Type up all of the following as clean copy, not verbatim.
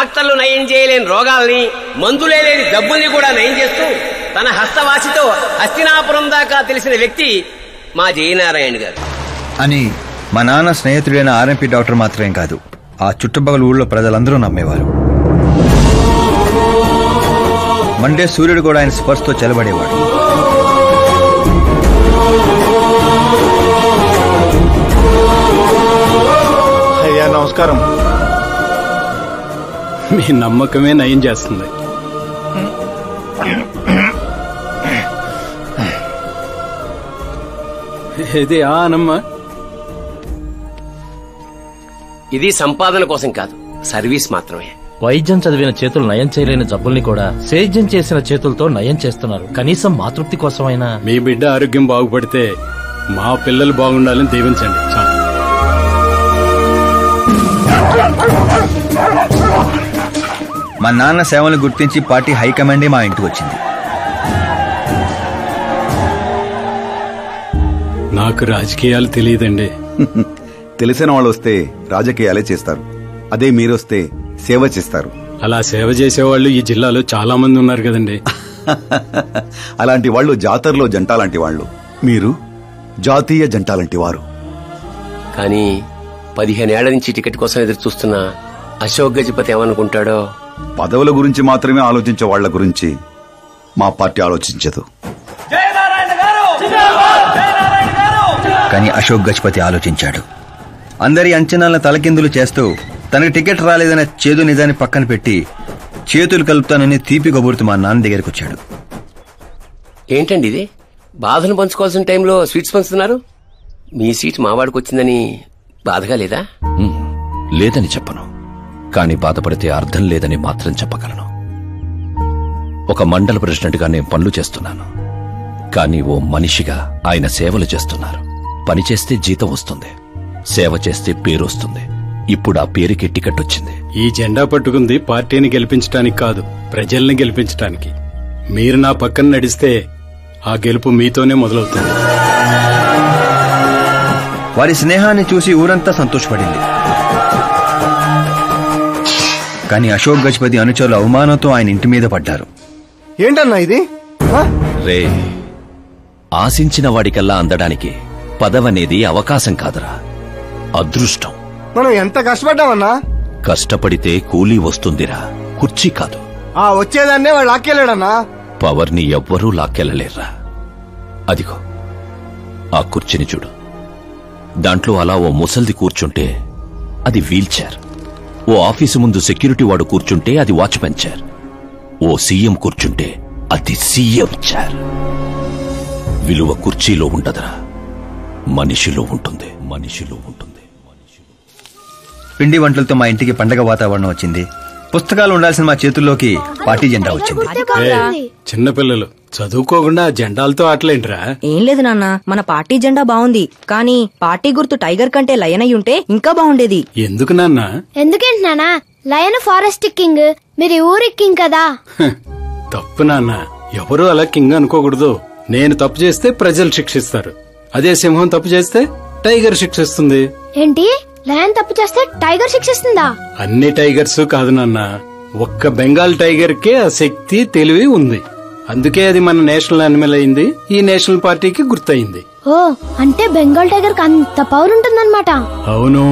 డాక్టర్లు నయం చేయలేని రోగాల్ని, మందులే లేని జబ్బుల్ని కూడా నయం చేస్తూ తన హస్తవాసితో హస్తినాపురం దాకా తెలిసిన వ్యక్తి మా జయనారాయణ గారు అని మా నాన్న స్నేహితుడైన ఆర్ఎంపీ డాక్టర్ మాత్రమే కాదు, ఆ చుట్టుపక్కల ఊళ్ళో ప్రజలందరూ నమ్మేవారు. మండే సూర్యుడు కూడా ఆయన స్పర్శతో చెలబడేవాడు. అయ్యా నమస్కారం. మీ నమ్మకమే నయం చేస్తుంది. ఇది ఆనమ్మా. ఇది సంపాదన కోసం కాదు, సర్వీస్ మాత్రమే. వైద్యం చదివిన చేతులు నయం చేయలేని జబ్బుల్ని కూడా సేద్యం చేసిన చేతులతో నయం చేస్తున్నారు. కనీసం మాతృప్తి కోసమైనా. మీ బిడ్డ ఆరోగ్యం బాగుపడితే మా పిల్లలు బాగుండాలని దీవించండి. మా నాన్న సేవలను గుర్తించి పార్టీ హైకమాండే మా ఇంటికి వచ్చింది. నాకు రాజకీయాలు తెలియదండి. తెలిసిన వాళ్ళు వస్తే రాజకీయాలే చేస్తారు, అదే మీరొస్తే సేవ చేస్తారు. అలా సేవ చేసేవాళ్ళు ఈ జిల్లాలో చాలా మంది ఉన్నారు కదండి. అలాంటి వాళ్ళు జాతరలో జంటాలాంటి వాళ్ళు, మీరు జాతీయ జంటాలాంటి వారు. కానీ 15 ఏళ్ల నుంచి టికెట్ కోసం ఎదురు చూస్తున్న అశోక్ గజపతి ఏమనుకుంటాడో. పదవుల గురించి మాత్రమే ఆలోచించే వాళ్ల గురించి మా పార్టీ ఆలోచించదు. కానీ అశోక్ గజపతి ఆలోచించాడు. అందరి అంచనాలను తలకిందులు చేస్తూ తనకు టికెట్ రాలేదనే చేదు నిజాన్ని పక్కన పెట్టి చేతులు కలుపుతానని తీపి కబురుతూ మా నాన్న దగ్గరికి వచ్చాడు. ఏంటండి ఇది? బాధను పంచుకోవాల్సిన టైంలో స్వీట్స్ పంచుతున్నారు. మీ సీట్ మావాడికి వచ్చిందని బాధగా లేదా? లేదని చెప్పను, కానీ బాధపడితే అర్థం లేదని మాత్రం చెప్పగలను. ఒక మండల ప్రెసిడెంట్గా నేను పనులు చేస్తున్నాను, కానీ ఓ మనిషిగా ఆయన సేవలు చేస్తున్నారు. పని చేస్తే జీతం వస్తుంది, సేవ చేస్తే పేరు వస్తుంది. ఇప్పుడు ఆ పేరుకి టికెట్ వచ్చింది. ఈ జెండా పట్టుకుంది పార్టీని గెలిపించడానికి కాదు, ప్రజల్ని గెలిపించడానికి. మీరు నా పక్కన నడిస్తే ఆ గెలుపు మీతోనే మొదలవుతుంది. వారి స్నేహాన్ని చూసి ఊరంతా సంతోషపడింది. కానీ అశోక్ గజపతి అనుచరుల అవమానంతో ఆయన ఇంటి మీద పడ్డారు. ఏంటన్నా ఇది? రే, ఆశించిన వాడికల్లా అందడానికి పదవనేది అవకాశం కాదురా, అదృష్టం. మనం ఎంత కష్టపడ్డామన్నా? కష్టపడితే కూలీ వస్తుందిరా, కుర్చీ కాదు. ఆ వచ్చేదాన్నే వాడు లాక్కెళ్ళాడన్నా. పవర్ని ఎవ్వరూ లాక్కెళ్ళలేర్రా. అదిగో ఆ కుర్చీని చూడు, దాంట్లో అలా ఓ ముసల్ది కూర్చుంటే అది వీల్ చైర్. ఓ ఆఫీసు ముందు సెక్యూరిటీ వాడు కూర్చుంటే అది వాచ్మెన్ చైర్. ఓ సీఎం కూర్చుంటే అది సీఎం చైర్. విలువ కుర్చీలో ఉండదురా, మనిషిలో ఉంటుంది. మనిషిలో ఉంటుంది. పిండి వంటలతో మా ఇంటికి పండగ వాతావరణం వచ్చింది. పుస్తకాలు ఉండాల్సిన మా చేతుల్లోకి పార్టీ జెండా వచ్చింది. చిన్నపిల్లలు చదువుకోకుండా జెండాలతో ఆటలేంట్రా? ఏం లేదు నాన్న, మన పార్టీ జెండా బాగుంది, కానీ పార్టీ గుర్తు టైగర్ కంటే లయన్ అయి ఉంటే ఇంకా బాగుండేది. ఎందుకు నాన్న? ఎందుకేంటి నాన్న? లయన్ ఫారెస్ట్ కింగ్, మీరు ఊరి కింగ్ కదా. తప్పు నాన్న, ఎవరు అలా కింగ్ అనుకోకూడదు. నేను తప్పు చేస్తే ప్రజలు శిక్షిస్తారు, అదే సింహం తప్పు చేస్తే టైగర్ శిక్షిస్తుంది. ఏంటి? లయన్ తప్పు చేస్తే టైగర్ శిక్షిస్తుందా? అన్ని టైగర్స్ కాదు నాన్న, ఒక్క బెంగాల్ టైగర్ కే ఆ శక్తి తెలివి ఉంది. అందుకే అది మన నేషనల్ అనిమల్ అయింది, ఈ నేషనల్ పార్టీకి గుర్తయింది. ఓ, అంటే బెంగాల్ టైగర్ కి అంత పవర్ ఉంటుందన్నమాట. అవును,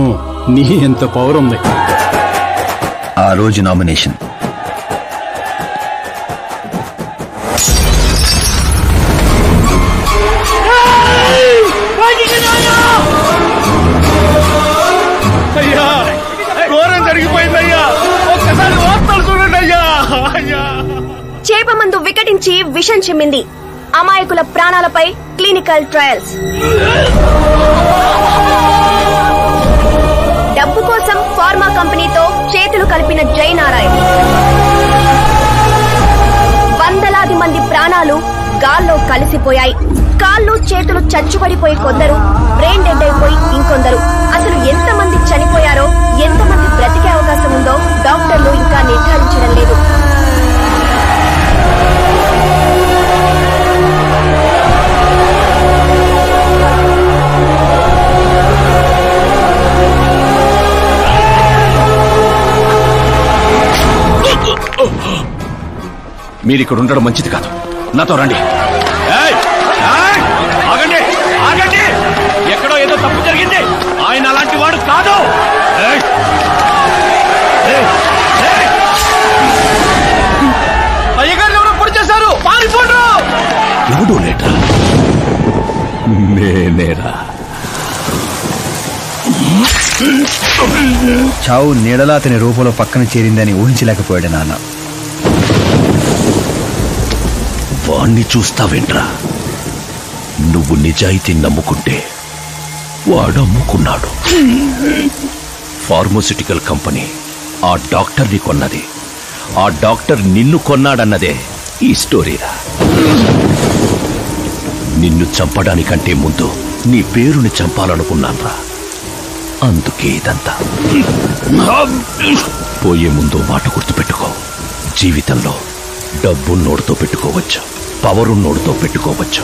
నీ ఎంత పవర్ ఉంది. ఆ రోజు నామినేషన్. చేప మందు వికటించి విషం చిమ్మింది. అమాయకుల ప్రాణాలపై క్లినికల్ ట్రయల్స్. డబ్బు కోసం ఫార్మా కంపెనీతో చేతులు కలిపిన జయనారాయణ. వందలాది మంది ప్రాణాలు గాల్లో కలిసిపోయాయి. కాళ్ళు చేతులు చచ్చుబడిపోయి కొందరు, బ్రెయిన్ డెడ్ అయిపోయి ఇంకొందరు. అసలు ఎంతమంది చనిపోయారో, ఎంతమంది బ్రతికే అవకాశం ఉందో డాక్టర్లు ఇంకా నిర్ధారించడం లేదు. మీరిక్కడ ఉండడం మంచిది కాదు. నాతో రండి. ఆగండి, ఆగండి. ఎక్కడో ఏదో తప్పు జరిగింది. ఆయన అలాంటి వాడు కాదు. అయ్యగారు ఎవరో పొడి చేశారు, పారిపోండ్రు. ఎవడో లేట, నేనేరా. చావు నీడలా అతని రూపంలో పక్కన చేరిందని ఊహించలేకపోయాడు నాన్న. వాణ్ణి చూస్తావేంట్రా? నువ్వు నిజాయితీ నమ్ముకుంటే వాడు అమ్ముకున్నాడు. ఫార్మస్యూటికల్ కంపెనీ ఆ డాక్టర్ని కొన్నది. ఆ డాక్టర్ నిన్ను కొన్నాడన్నదే ఈ స్టోరీరా. నిన్ను చంపడానికంటే ముందు నీ పేరుని చంపాలనుకున్నాన్రా. అందుకే ఇదంతా. పోయే ముందు మాట గుర్తుపెట్టుకో. జీవితంలో డబ్బున్నోడితో పెట్టుకోవచ్చు, పవరున్నోడితో పెట్టుకోవచ్చు,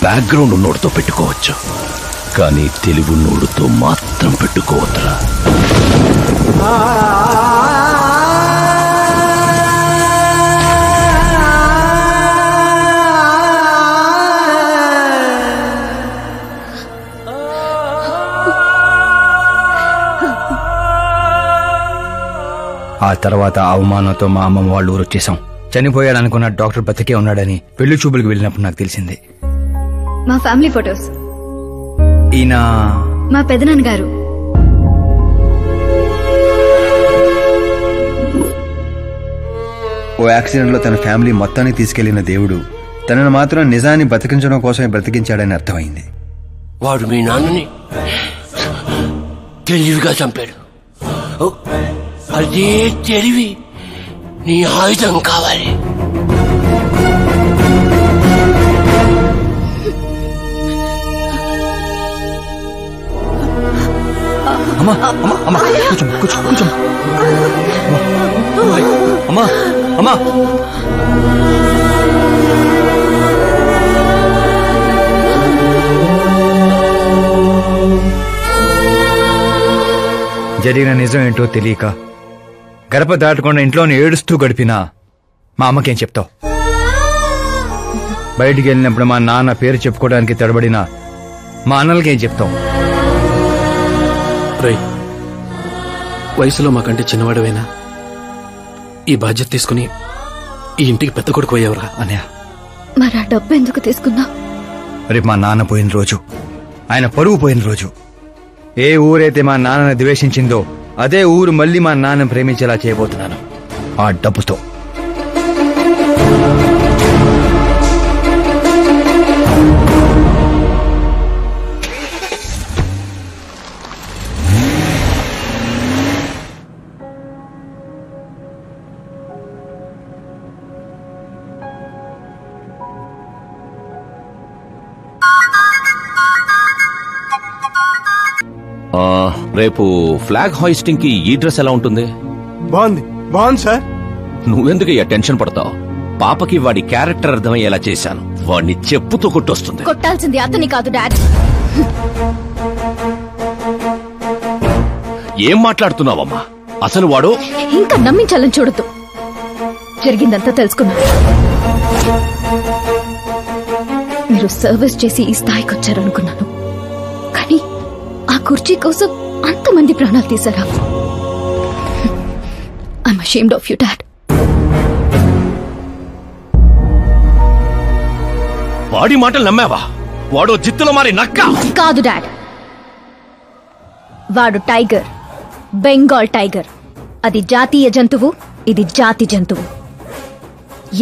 బ్యాక్గ్రౌండ్ ఉన్నోడితో పెట్టుకోవచ్చు, కానీ తెలివున్నోడితో మాత్రం పెట్టుకోవద్దురా. ఆ తర్వాత అవమానంతో మా అమ్మమ్మ వాళ్ళు ఊరు వచ్చేసాం. చనిపోయాడనుకున్న డాక్టర్ బతికే ఉన్నాడని పెళ్లి చూపులకు వెళ్ళినప్పుడు నాకు తెలిసింది. మా ఫ్యామిలీ ఫొటోస్. ఈయన మా పెదనాన్నగారు. ఓ యాక్సిడెంట్ లో తన ఫ్యామిలీ మొత్తాన్ని తీసుకెళ్లిన దేవుడు తనను మాత్రం నిజాన్ని బతికించడం కోసమే బ్రతికించాడని అర్థమైంది. వాడు మీ నాన్నని తెలివిగా చంపాడు. అదే తెలివి నీ ఆయుధం కావాలి. అమ్మా అమ్మా అమ్మా కూర్చో కూర్చో కూర్చో. అమ్మా అమ్మా జరిగిన నిజం ఏంటో తెలియక గడప దాటకుండా ఇంట్లోనే ఏడుస్తూ గడిపినా మా అమ్మకేం చెప్తావు? బయటికి వెళ్ళినప్పుడు మా నాన్న పేరు చెప్పుకోవడానికి తడబడినా మా అన్నలకేం చెప్తావు? రై, వయసులో మాకంటే చిన్నవాడవైనా ఈ బాధ్యత తీసుకుని ఈ ఇంటికి పెద్ద కొడుకు అయ్యేవరా అన్నయ్య. మరి ఆ డబ్బు ఎందుకు తీసుకున్నా? రేపు మా నాన్న పోయిన రోజు, ఆయన పరువు పోయిన రోజు, ఏ ఊరైతే మా నాన్నని ద్వేషించిందో అదే ఊరు మళ్ళీ మా నాన్న ప్రేమించేలా చేయబోతున్నాను ఆ డబ్బుతో. రేపు ఫ్లాగ్ హాయిస్టింగ్ కి ఈ డ్రెస్ ఎలా ఉంటుంది? బాగుంది బాగుంది సార్. నువ్వెందుకయ్యా టెన్షన్ పడతావు? పాపకి వాడి క్యారెక్టర్ అర్థమయ్యేలా చేశాను. వాడిని చెప్పుతో కొట్టొస్తుంది. కొట్టాల్సింది అతని కాదు డాడ్. ఏం మాట్లాడుతున్నావమ్మా? అసలు వాడు ఇంకా నమ్మించాలని చూడద్దు. జరిగిందంతా తెలుసుకున్నా. మీరు సర్వీస్ చేసి ఈ స్థాయికి వచ్చారనుకున్నాను, కానీ ఆ కుర్చీ కోసం అంతమంది ప్రాణాలు తీశారా? I'm ashamed of you dad. వాడి మాటలు నమ్మావా? వాడు జిత్తులో మారి నక్క కాదు డాడ్. వాడు టైగర్, బెంగాల్ టైగర్. అది జాతీయ జంతువు, ఇది జాతి జంతువు.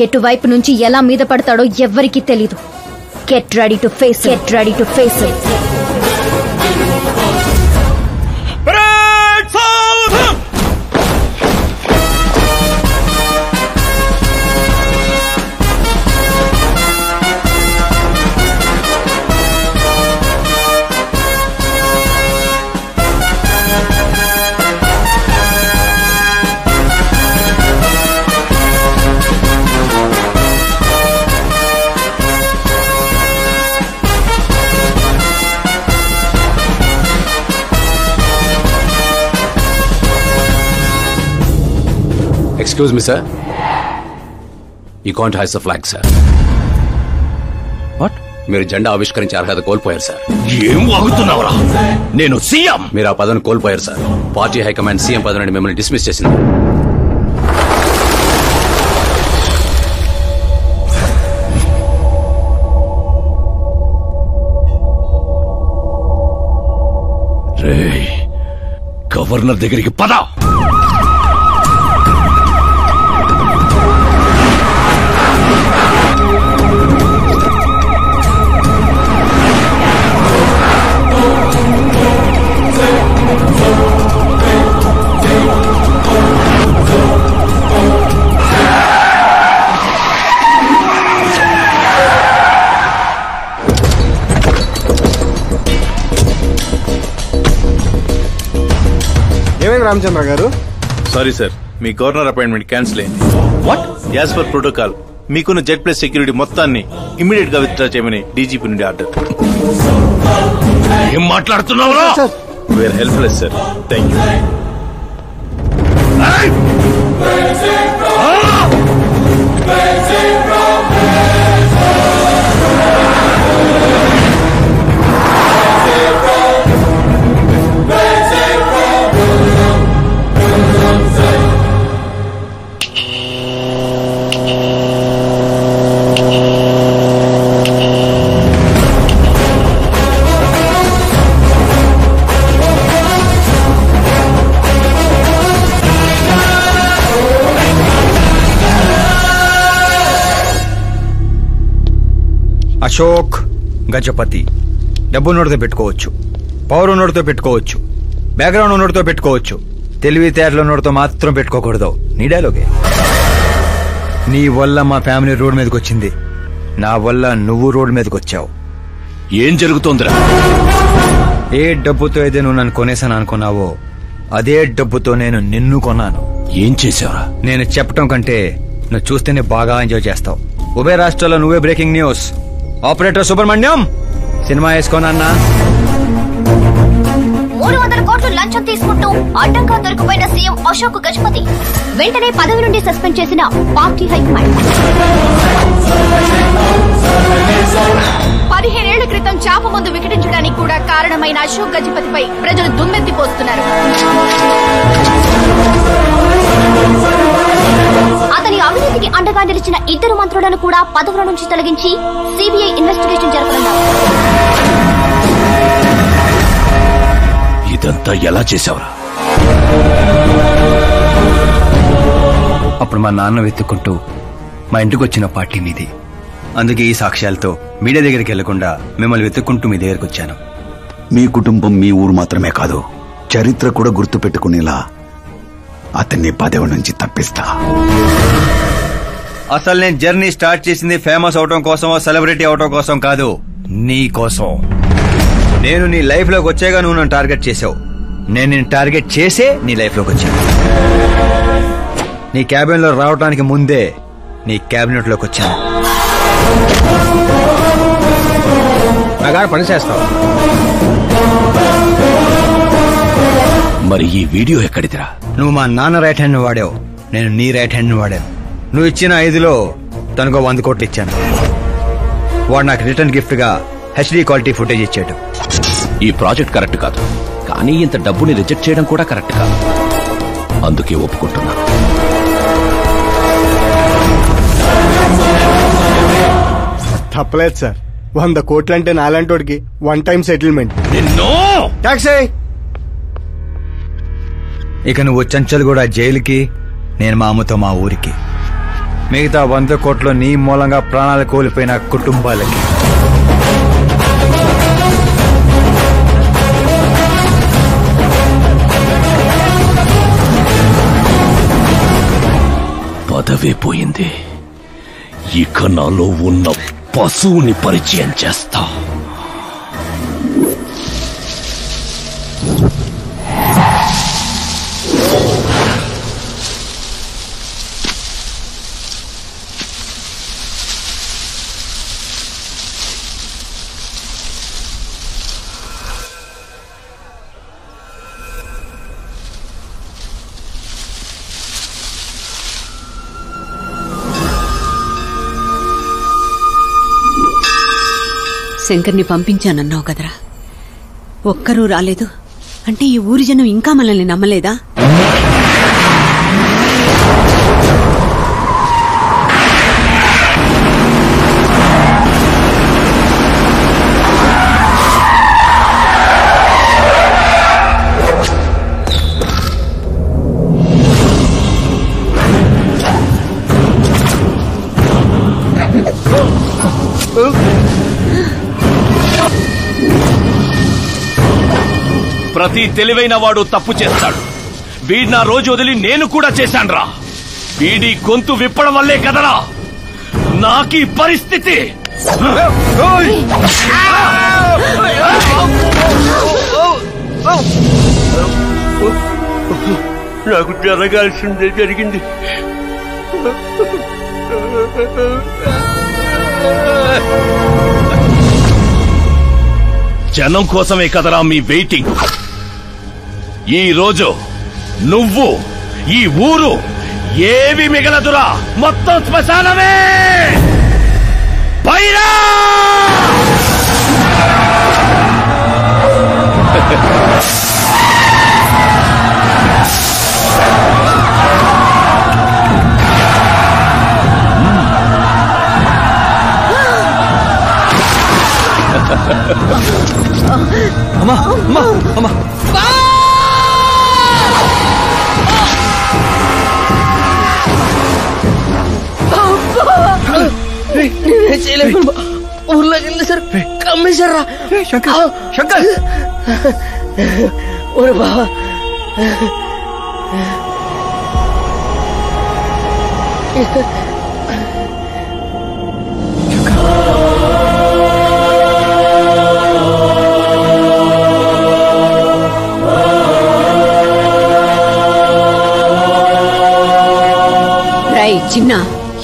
ఎటువైపు నుంచి ఎలా మీద పడతాడో ఎవ్వరికీ తెలీదు. Get ready to face, get ready to face it. Excuse me sir, you can't hoist the flag sir. What? మీరు జెండా ఆవిష్కరించే అర్హత కోల్పోయారు సార్. ఏం వాగుతున్నావురా? నేను సీఎం. మీరు ఆ పదవిని కోల్పోయారు సార్. పార్టీ హైకమాండ్ సీఎం పదవి నుండి మిమ్మల్ని డిస్మిస్ చేసింది. రేయ్, గవర్నర్ దగ్గరికి పద. ఏమైంది రామచంద్ర గారు? సారీ సార్, మీ గవర్నర్ అపాయింట్మెంట్ క్యాన్సిల్ అయింది. వాట్? యాజ్ పర్ ప్రోటోకాల్ మీకున్న జెడ్ ప్లస్ సెక్యూరిటీ మొత్తాన్ని ఇమ్మీడియట్ గా విత్డ్రా చేయమని డీజీపీ నుండి ఆర్డర్. ఏం మాట్లాడుతున్నావురా? We're helpless sir. Thank you. Ashok Gajapathi. డబ్బు నోటితో పెట్టుకోవచ్చు, పవర్ నోటితో పెట్టుకోవచ్చు, బ్యాక్గ్రౌండ్ నోటితో పెట్టుకోవచ్చు, తెలివితేటల నోటితో మాత్రం పెట్టుకోకూడదు. నీ డైలాగే. నీ వల్ల మా ఫ్యామిలీ రోడ్ మీదకి వచ్చింది, నా వల్ల నువ్వు రోడ్ మీదకి వచ్చావు. ఏం జరుగుతోందిరా? ఏ డబ్బుతో అయితే నువ్వు నన్ను కొనేసాను అనుకున్నావో అదే డబ్బుతో నేను నిన్ను కొన్నాను. ఏం చేశావురా? నేను చెప్పటం కంటే నువ్వు చూస్తేనే బాగా ఎంజాయ్ చేస్తావు. ఉభయ రాష్ట్రాల్లో నువ్వే breaking news. Operator Subrahmanyam, cinema వేసుకోనన్నా. 300 కోట్లు లంచం తీసుకుంటూ అడ్డంగా దొరికిపోయిన సీఎం అశోక్ గజపతి వెంటనే పదవి నుండి సస్పెండ్ చేసిన పార్టీ హైకమాండ్. 15 ఏళ్ల క్రితం చాప ముందు వికటించడానికి కూడా కారణమైన అశోక్ గజపతిపై ప్రజలు దుమ్మెత్తిపోస్తున్నారు. అతని అవినీతికి అండగా నిలిచిన 2 మంత్రులను కూడా పదవుల నుంచి తొలగించి సిబిఐ ఇన్వెస్టిగేషన్ జరపనున్నారు. ఇదంతా ఎలా చేశావురా? అప్పుడు మా నాన్న వెతుక్కుంటూ మా ఇంటికి వచ్చిన పార్టీ మీది. అందుకే ఈ సాక్ష్యాలతో మీడియా దగ్గరికి వెళ్లకుండా మిమ్మల్ని వెతుక్కుంటూ మీ దగ్గరికి వచ్చాను. మీ కుటుంబం, మీ ఊరు మాత్రమే కాదు, చరిత్ర కూడా గుర్తు పెట్టుకునేలా అతన్ని పదవి నుంచి తప్పిస్తా. అసలు నేను జర్నీ స్టార్ట్ చేసింది ఫేమస్ అవటం కోసమో సెలబ్రిటీ అవటం కోసం కాదు, నీ కోసం. నేను నీ లైఫ్ లోకి వచ్చాగా నువ్వు నన్ను టార్గెట్ చేసావు. నేను నిన్ను టార్గెట్ చేసే నీ లైఫ్ లోకి వచ్చాను. నీ క్యాబిన్ లో రావడానికి ముందే నీ క్యాబినెట్ లోకి వచ్చాను. నాగా పని చేస్తావు. మరి ఈ వీడియో ఎక్కడిదిరా? నువ్వు మా నాన్న రైట్ హ్యాండ్ వాడావు, నేను నీ రైట్ హ్యాండ్ వాడాను. నువ్వు ఇచ్చిన 5లో తనకు 100 కోట్లు ఇచ్చాను. వాడు నాకు రిటర్న్ గిఫ్ట్ గా హెచ్డీ క్వాలిటీ ఫుటేజ్ ఇచ్చాడు. ఈ ప్రాజెక్ట్ కరెక్ట్ కాదు, కానీ ఇంత డబ్బుని రిజెక్ట్ చేయడం కూడా కరెక్ట్ కాదు. అందుకే ఒప్పుకుంటున్నా. తప్పలేదు సార్. 100 కోట్లంటే నాలంటోడికి 1 time settlement. టాక్సీ. ఇక నువ్వు చంచల్ కూడా జైలుకి, నేను మా అమ్మతో మా ఊరికి. మిగతా 100 కోట్లు నీ మూలంగా ప్రాణాలు కోల్పోయిన కుటుంబాలకి. పదవే పోయింది, ఇక నాలో ఉన్న పశువుని పరిచయం చేస్తా. శంకర్ని పంపించానన్నావు కదరా, ఒక్కరూ రాలేదు అంటే ఈ ఊరి జనం ఇంకా మనల్ని నమ్మలేదా? ప్రతి తెలివైన వాడు తప్పు చేస్తాడు. వీడి నా రోజు వదిలి నేను కూడా చేశాన్రా. వీడి గొంతు విప్పడం వల్లే కదరా నాకీ పరిస్థితి. నాకు జరగాల్సిందే జరిగింది. జనం కోసమే కదరా మీ వెయిటింగ్. ఈ రోజు నువ్వు ఈ ఊరు ఏవి మిగలదురా, మొత్తం శ్మశానమే. పైరా అమ్మా అమ్మా అమ్మా ఊర్లోకి వెళ్ళి సార్ కమ్మేశారా శంకర్ శంకర్ ఓరే బావా చిన్న,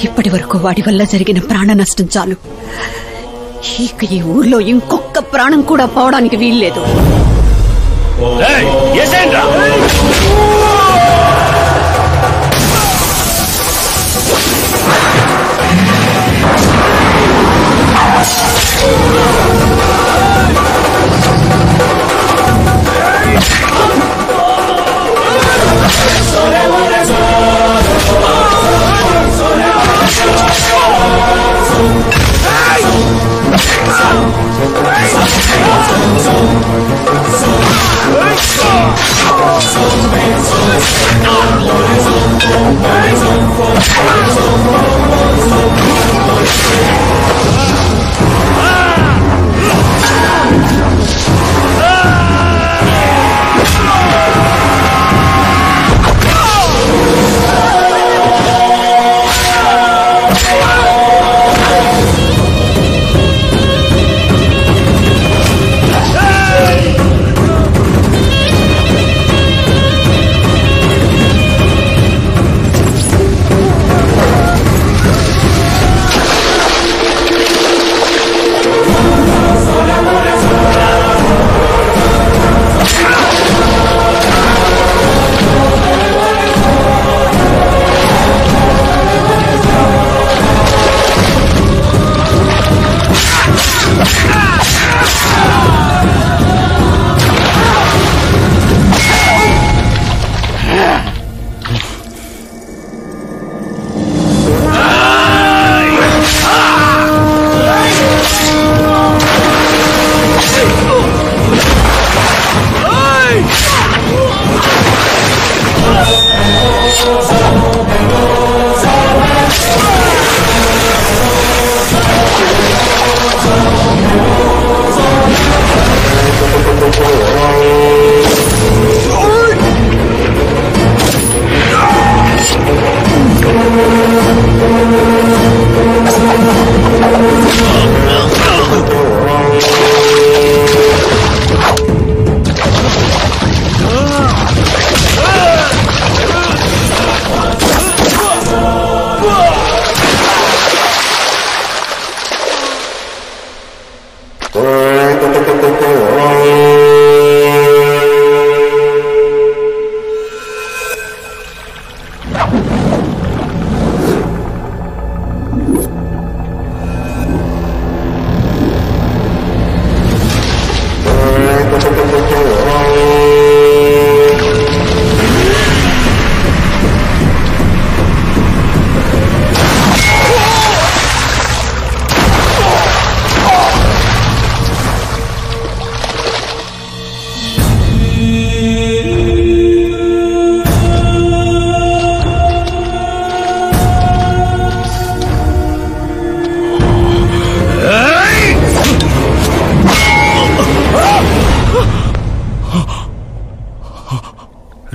ఇప్పటి వరకు వాడి వల్ల జరిగిన ప్రాణ నష్టం చాలు. ఇక ఈ ఊర్లో ఇంకొక ప్రాణం కూడా పోవడానికి వీల్లేదు.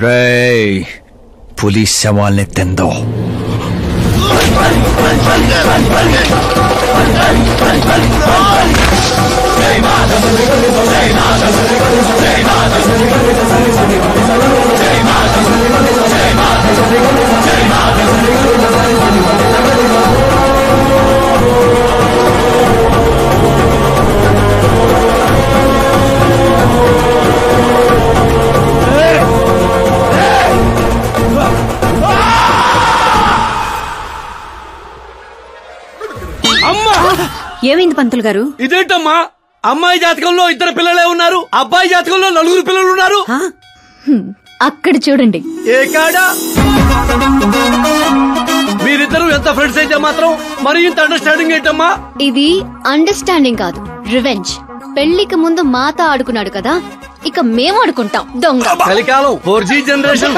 రేయ్ పులి శవాల్ని తిందో. ఏమైంది పంతులు గారు? ఇదేంటమ్మా, అమ్మాయి జాతకంలో 2 పిల్లలే ఉన్నారు, అబ్బాయి జాతకంలో 4 పిల్లలు ఉన్నారు. అక్కడ చూడండి. ఏ కాడా మీరిద్దరు ఎంత ఫ్రెండ్స్ అయితే మాత్రం మరి ఇంత అండర్స్టాండింగ్ ఏంటమ్మా? ఇది అండర్స్టాండింగ్ కాదు, రివెంజ్. పెళ్లికి ముందు మాత ఆడుకున్నాడు కదా, ఇక మేము ఆడుకుంటాం దొంగ. కలికాలం 4G జనరేషన్.